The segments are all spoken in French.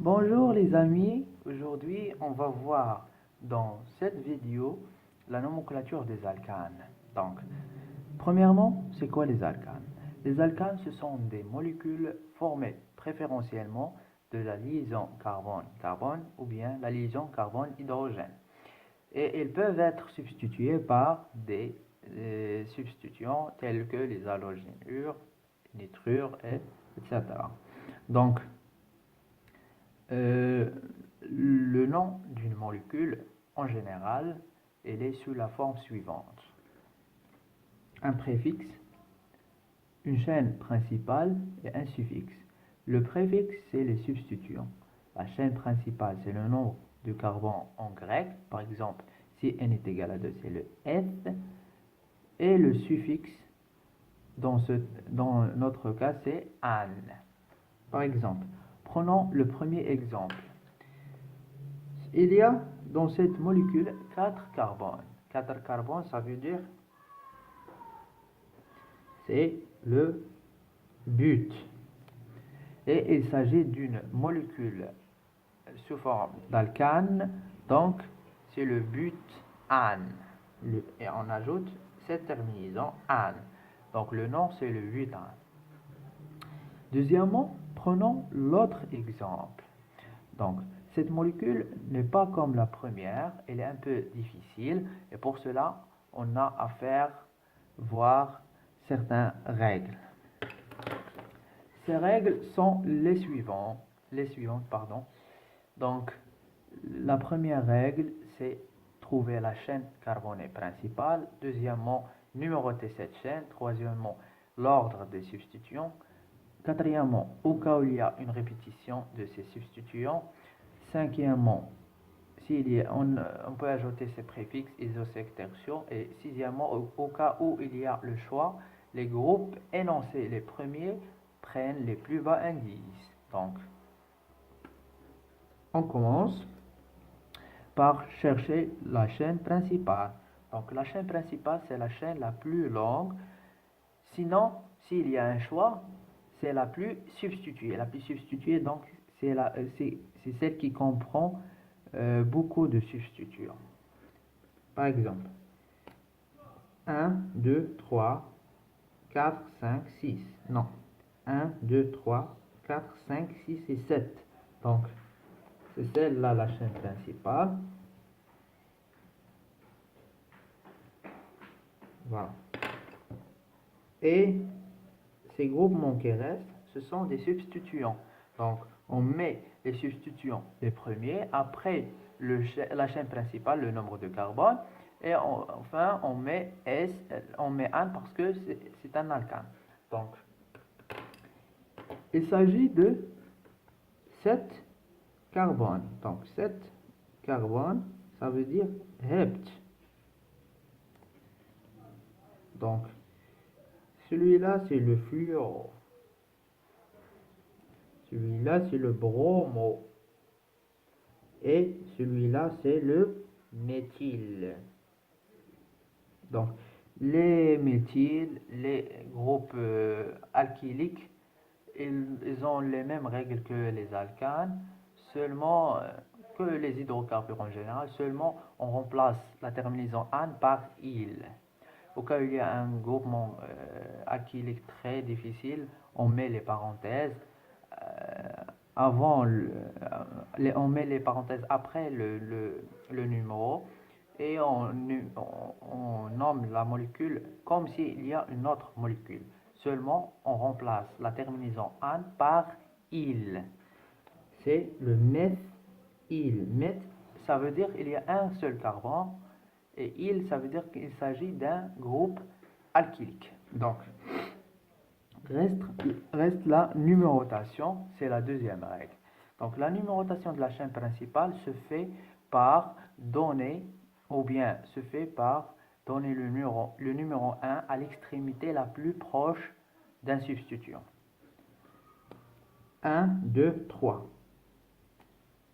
Bonjour les amis, aujourd'hui on va voir dans cette vidéo la nomenclature des alcanes. Donc, premièrement, c'est quoi les alcanes? Les alcanes, ce sont des molécules formées préférentiellement de la liaison carbone-carbone ou bien la liaison carbone-hydrogène. Et elles peuvent être substituées par des substituants tels que les halogénures, nitrures, etc. Donc, euh, le nom d'une molécule, en général, elle est sous la forme suivante. Un préfixe, une chaîne principale et un suffixe. Le préfixe, c'est les substituants. La chaîne principale, c'est le nombre de carbone en grec. Par exemple, si n est égal à 2, c'est le S. Et le suffixe, dans notre cas, c'est an. Par exemple, prenons le premier exemple. Il y a dans cette molécule 4 carbones. 4 carbones, ça veut dire c'est le but. Et il s'agit d'une molécule sous forme d'alcane, donc c'est le butane. Et on ajoute cette terminaison ane. Donc le nom c'est le butane. Deuxièmement, prenons l'autre exemple. Donc, cette molécule n'est pas comme la première, elle est un peu difficile et pour cela, on a à faire voir certaines règles. Ces règles sont les suivantes, pardon. Donc, la première règle, c'est trouver la chaîne carbonée principale. Deuxièmement, numéroter cette chaîne. Troisièmement, l'ordre des substituants. Quatrièmement, au cas où il y a une répétition de ces substituants. Cinquièmement, on peut ajouter ces préfixes isosec tertio. Et sixièmement, au cas où il y a le choix, les groupes énoncés les premiers prennent les plus bas indices. Donc, on commence par chercher la chaîne principale. Donc, la chaîne principale, c'est la chaîne la plus longue. Sinon, s'il y a un choix, c'est la plus substituée. La plus substituée, donc, c'est celle qui comprend beaucoup de substituants. Par exemple, 1, 2, 3, 4, 5, 6. Non. 1, 2, 3, 4, 5, 6 et 7. Donc, c'est celle-là la chaîne principale. Voilà. Et ces groupements qui restent, ce sont des substituants. Donc, on met les substituants les premiers, après la chaîne principale, le nombre de carbone, et enfin, on met un parce que c'est un alcane. Donc, il s'agit de 7 carbones. Donc, 7 carbones, ça veut dire hept. Donc, celui-là, c'est le fluoro. Celui-là, c'est le bromo. Et celui-là, c'est le méthyle. Donc, les méthyles, les groupes alkyliques, ils ont les mêmes règles que les alcanes, seulement que les hydrocarbures en général, seulement on remplace la terminaison ane par il. Au cas où il y a un groupement alkylique très difficile, on met les parenthèses avant on met les parenthèses après le numéro et on nomme la molécule comme s'il y a une autre molécule. Seulement, on remplace la terminaison ane par il. C'est le meth-il. Meth, ça veut dire qu'il y a un seul carbone et il, ça veut dire qu'il s'agit d'un groupe alkylique. Donc, reste la numérotation, c'est la deuxième règle. Donc la numérotation de la chaîne principale se fait par donner, ou bien se fait par donner le numéro 1 à l'extrémité la plus proche d'un substituant. 1, 2, 3.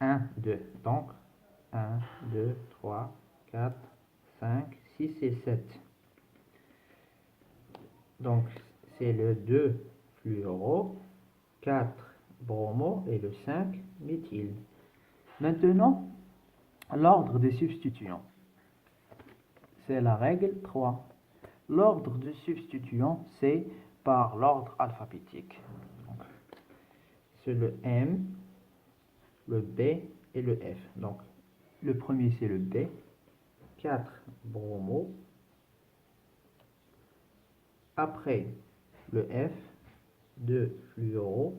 1, 2. Donc 1, 2, 3, 4, 5, 6 et 7. Donc c'est le 2 fluoro, 4 bromo et le 5 méthyle. Maintenant, l'ordre des substituants. C'est la règle 3. L'ordre des substituants, c'est par l'ordre alphabétique. C'est le M, le B et le F. Donc, le premier, c'est le B. 4 bromo. Après, le F, 2 fluoro.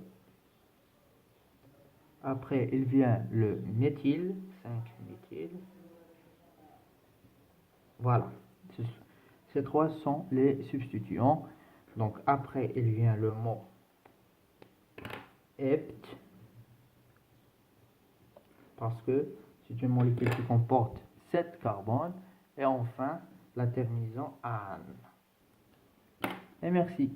Après, il vient le méthyle, 5 méthyle. Voilà. Ces trois sont les substituants. Donc, après, il vient le mot hept, parce que c'est une molécule qui comporte 7 carbones. Et enfin, la terminaison ane. Et merci.